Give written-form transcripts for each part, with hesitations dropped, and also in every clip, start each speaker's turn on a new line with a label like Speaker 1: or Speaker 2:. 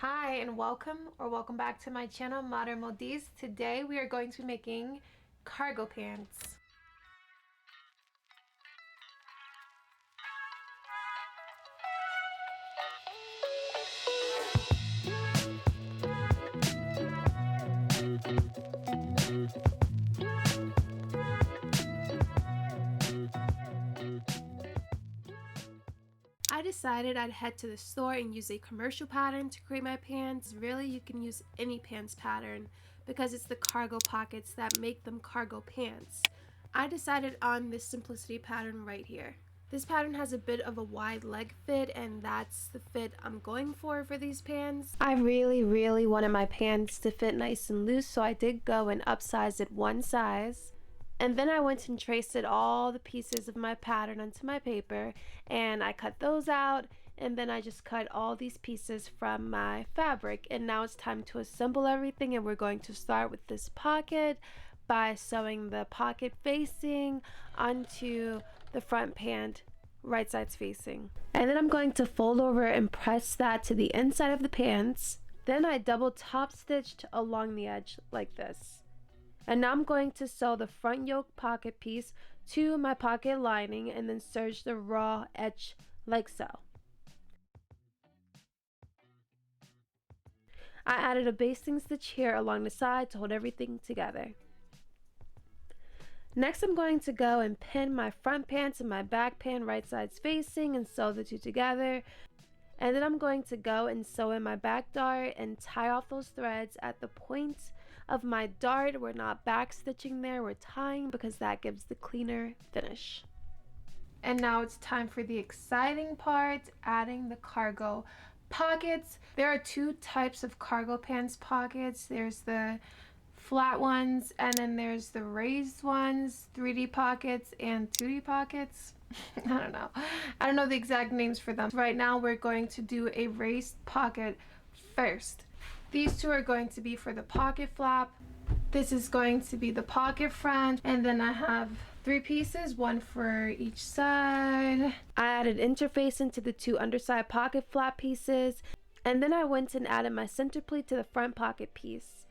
Speaker 1: Hi and welcome back to my channel Modern Modis. Today we are going to be making cargo pants. I decided I'd head to the store and use a commercial pattern to create my pants. Really, you can use any pants pattern because it's the cargo pockets that make them cargo pants. I decided on this Simplicity pattern right here. This pattern has a bit of a wide leg fit, and that's the fit I'm going for these pants. I really wanted my pants to fit nice and loose, so I did go and upsize it one size. And then I went and traced all the pieces of my pattern onto my paper, and I cut those out, and then I just cut all these pieces from my fabric. And now it's time to assemble everything, and we're going to start with this pocket by sewing the pocket facing onto the front pant, right sides facing. And then I'm going to fold over and press that to the inside of the pants. Then I double top stitched along the edge like this. And now I'm going to sew the front yoke pocket piece to my pocket lining and then serge the raw edge like so. I added a basting stitch here along the side to hold everything together. Next, I'm going to go and pin my front pants and my back pant right sides facing and sew the two together. And then I'm going to go and sew in my back dart and tie off those threads at the point of my dart. We're not back stitching there, we're tying because that gives the cleaner finish. And now it's time for the exciting part, adding the cargo pockets. There are two types of cargo pants pockets. There's the flat ones, and then there's the raised ones, 3D pockets and 2D pockets. I don't know the exact names for them. Right now we're going to do a raised pocket first. These two are going to be for the pocket flap. This is going to be the pocket front, and then I have 3 pieces, one for each side. I added interface into the 2 underside pocket flap pieces, and then I went and added my center pleat to the front pocket piece.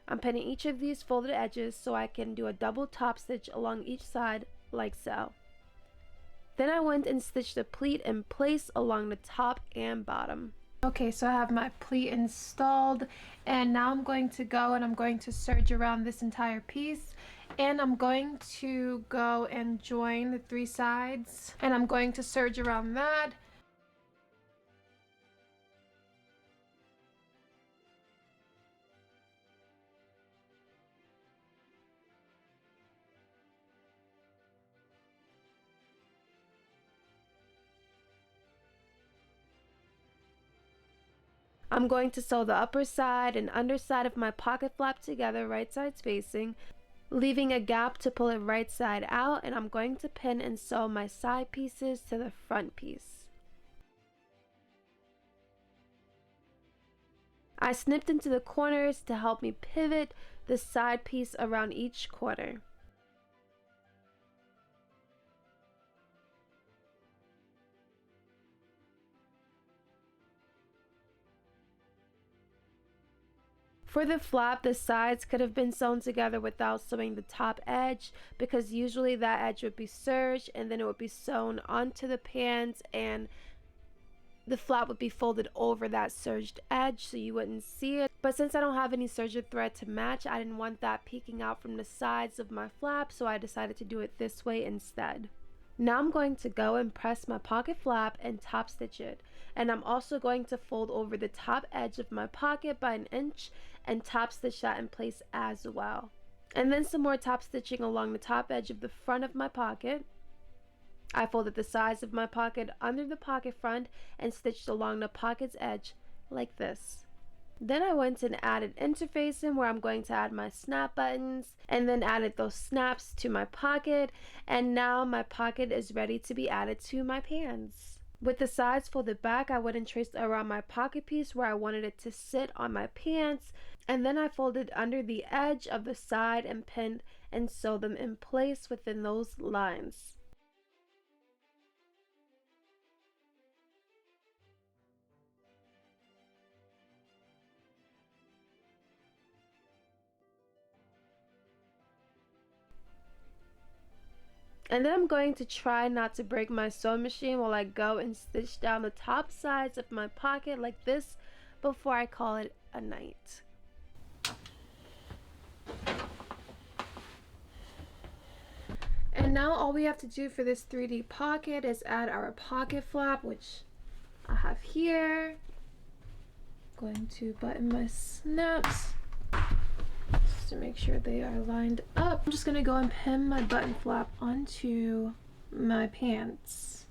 Speaker 1: I'm pinning each of these folded edges so I can do a double top stitch along each side like so. Then I went and stitched the pleat in place along the top and bottom. Okay, so I have my pleat installed, and now I'm going to go and I'm going to serge around this entire piece, and I'm going to go and join the 3 sides, and I'm going to serge around that. I'm going to sew the upper side and underside of my pocket flap together, right sides facing, leaving a gap to pull it right side out, and I'm going to pin and sew my side pieces to the front piece. I snipped into the corners to help me pivot the side piece around each corner. For the flap, the sides could have been sewn together without sewing the top edge, because usually that edge would be serged and then it would be sewn onto the pants, and the flap would be folded over that serged edge so you wouldn't see it. But since I don't have any serged thread to match, I didn't want that peeking out from the sides of my flap, so I decided to do it this way instead. Now I'm going to go and press my pocket flap and top stitch it, and I'm also going to fold over the top edge of my pocket by 1 inch and top stitch that in place as well. And then some more top stitching along the top edge of the front of my pocket. I folded the sides of my pocket under the pocket front and stitched along the pocket's edge like this. Then I went and added interfacing where I'm going to add my snap buttons, and then added those snaps to my pocket, and now my pocket is ready to be added to my pants. With the sides folded back, I went and traced around my pocket piece where I wanted it to sit on my pants, and then I folded under the edge of the side and pinned and sewed them in place within those lines. And then I'm going to try not to break my sewing machine while I go and stitch down the top sides of my pocket like this before I call it a night. And now all we have to do for this 3D pocket is add our pocket flap, which I have here. Going to button my snaps just to make sure they are lined up. I'm just going to go and pin my button flap onto my pants.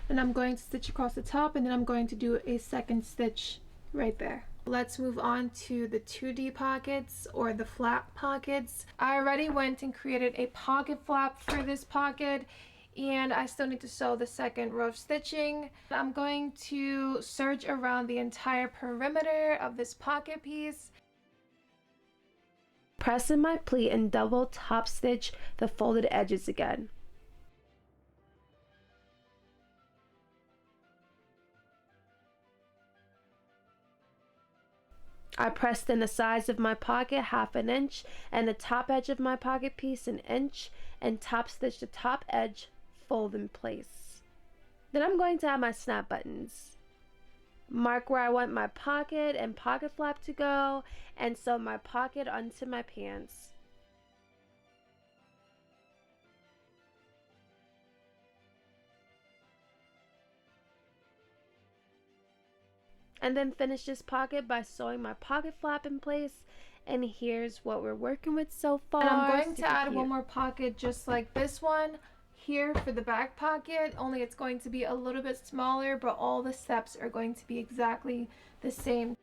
Speaker 1: And I'm going to stitch across the top, and then I'm going to do a second stitch right there. Let's move on to the 2D pockets, or the flap pockets. I already went and created a pocket flap for this pocket, and I still need to sew the second row of stitching. I'm going to serge around the entire perimeter of this pocket piece. Press in my pleat and double top stitch the folded edges again. I pressed in the sides of my pocket 1/2 inch and the top edge of my pocket piece 1 inch, and top stitch the top edge, fold in place. Then I'm going to add my snap buttons. Mark where I want my pocket and pocket flap to go, and sew my pocket onto my pants. And then finish this pocket by sewing my pocket flap in place. And here's what we're working with so far. And I'm going to add one more pocket just like this one here for the back pocket, only it's going to be a little bit smaller, but all the steps are going to be exactly the same.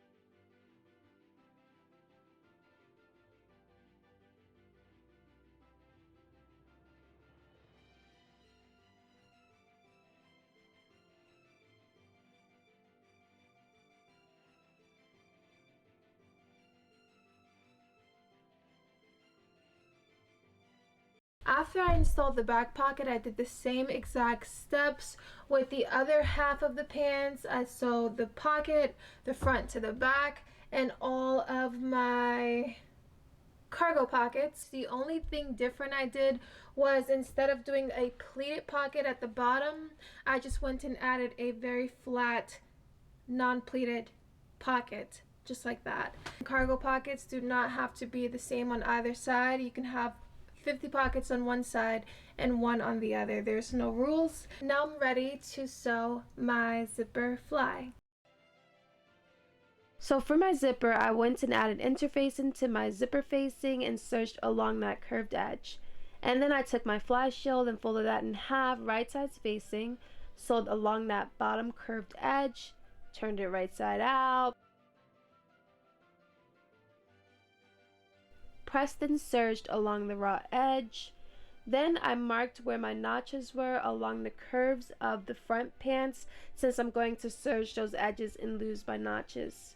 Speaker 1: After I installed the back pocket, I did the same exact steps with the other half of the pants. I sewed the pocket, the front to the back, and all of my cargo pockets. The only thing different I did was, instead of doing a pleated pocket at the bottom, I just went and added a very flat, non-pleated pocket, just like that. Cargo pockets do not have to be the same on either side. You can have 50 pockets on one side and one on the other. There's no rules. Now I'm ready to sew my zipper fly. So for my zipper, I went and added interfacing to my zipper facing and serged along that curved edge. And then I took my fly shield and folded that in half, right sides facing, sewed along that bottom curved edge, turned it right side out, pressed and serged along the raw edge. Then I marked where my notches were along the curves of the front pants, since I'm going to serge those edges and lose my notches.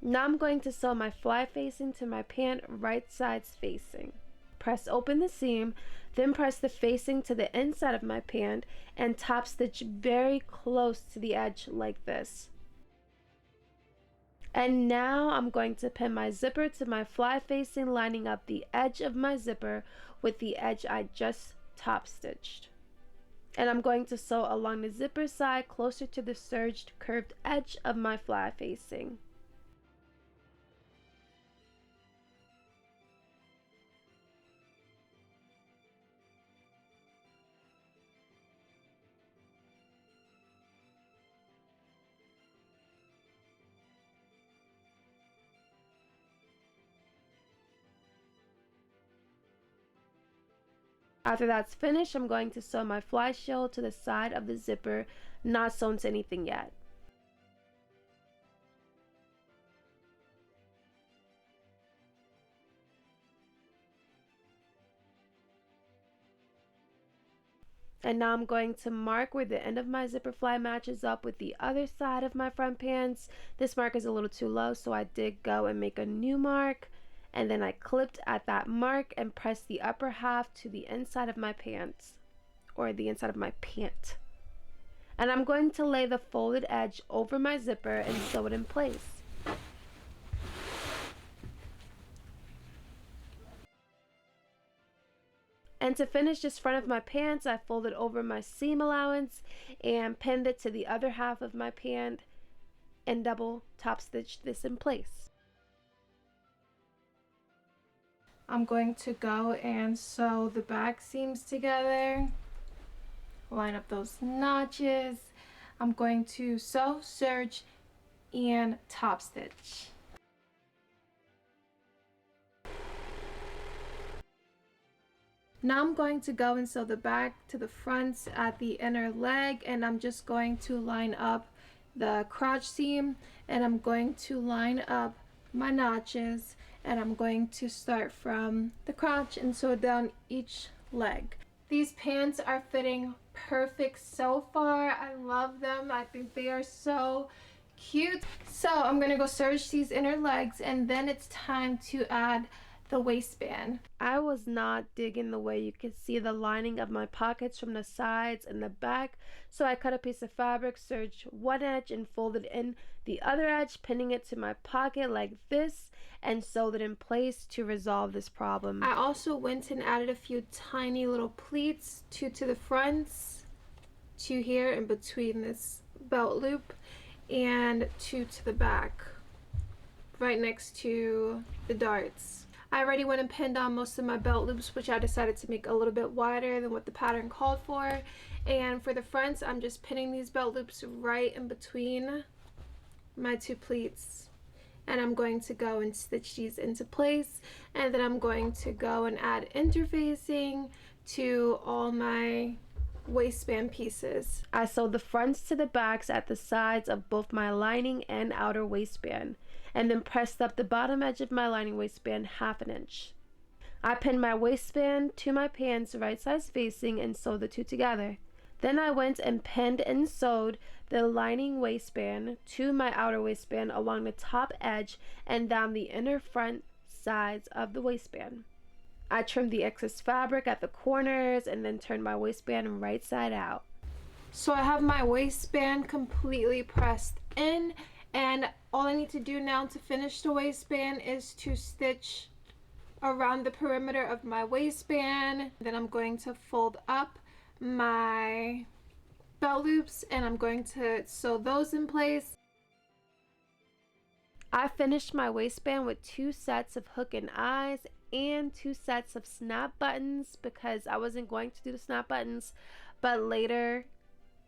Speaker 1: Now I'm going to sew my fly facing to my pant, right sides facing. Press open the seam, then press the facing to the inside of my pant and top stitch very close to the edge like this. And now I'm going to pin my zipper to my fly facing, lining up the edge of my zipper with the edge I just top stitched. And I'm going to sew along the zipper side closer to the serged curved edge of my fly facing. After that's finished, I'm going to sew my fly shield to the side of the zipper, not sewn to anything yet. And now I'm going to mark where the end of my zipper fly matches up with the other side of my front pants. This mark is a little too low, so I did go and make a new mark. And then I clipped at that mark and pressed the upper half to the inside of my pants, or the inside of my pant. And I'm going to lay the folded edge over my zipper and sew it in place. And to finish this front of my pants, I folded over my seam allowance and pinned it to the other half of my pant and double top stitched this in place. I'm going to go and sew the back seams together, line up those notches. I'm going to sew, serge, and top stitch. Now I'm going to go and sew the back to the front at the inner leg, and I'm just going to line up the crotch seam, and I'm going to line up my notches, and I'm going to start from the crotch and sew down each leg. These pants are fitting perfect so far. I love them. I think they are so cute. So I'm gonna go serge these inner legs, and then it's time to add the waistband. I was not digging the way you can see the lining of my pockets from the sides and the back, so I cut a piece of fabric, serged one edge, and folded in the other edge, pinning it to my pocket like this, and sewed it in place to resolve this problem. I also went and added a few tiny little pleats, two to the fronts, two here in between this belt loop, and two to the back, right next to the darts. I already went and pinned on most of my belt loops, which I decided to make a little bit wider than what the pattern called for. And for the fronts, I'm just pinning these belt loops right in between my two pleats. And I'm going to go and stitch these into place. And then I'm going to go and add interfacing to all my waistband pieces. I sewed the fronts to the backs at the sides of both my lining and outer waistband, and then pressed up the bottom edge of my lining waistband ½ inch. I pinned my waistband to my pants right size facing and sewed the two together. Then I went and pinned and sewed the lining waistband to my outer waistband along the top edge and down the inner front sides of the waistband. I trimmed the excess fabric at the corners and then turned my waistband right side out. So I have my waistband completely pressed in, and all I need to do now to finish the waistband is to stitch around the perimeter of my waistband. Then I'm going to fold up my belt loops and I'm going to sew those in place. I finished my waistband with 2 sets of hook and eyes and 2 sets of snap buttons because I wasn't going to do the snap buttons, but later,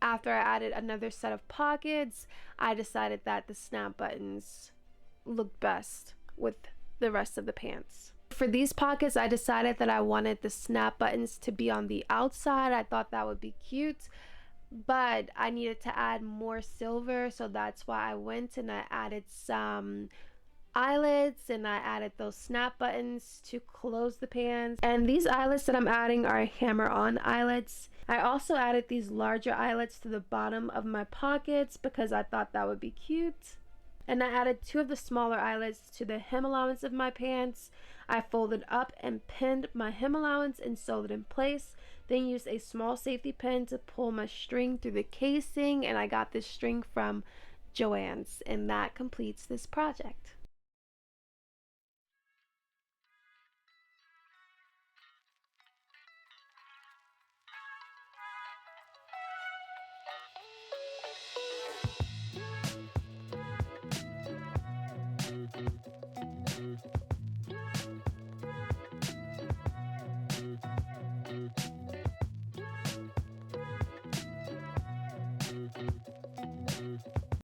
Speaker 1: after I added another set of pockets, I decided that the snap buttons looked best with the rest of the pants. For these pockets, I decided that I wanted the snap buttons to be on the outside. I thought that would be cute, but I needed to add more silver, so that's why I went and I added some eyelets and I added those snap buttons to close the pants. And these eyelets that I'm adding are hammer-on eyelets. I also added these larger eyelets to the bottom of my pockets because I thought that would be cute. And I added 2 of the smaller eyelets to the hem allowance of my pants. I folded up and pinned my hem allowance and sewed it in place. Then used a small safety pin to pull my string through the casing, and I got this string from Joann's, and that completes this project.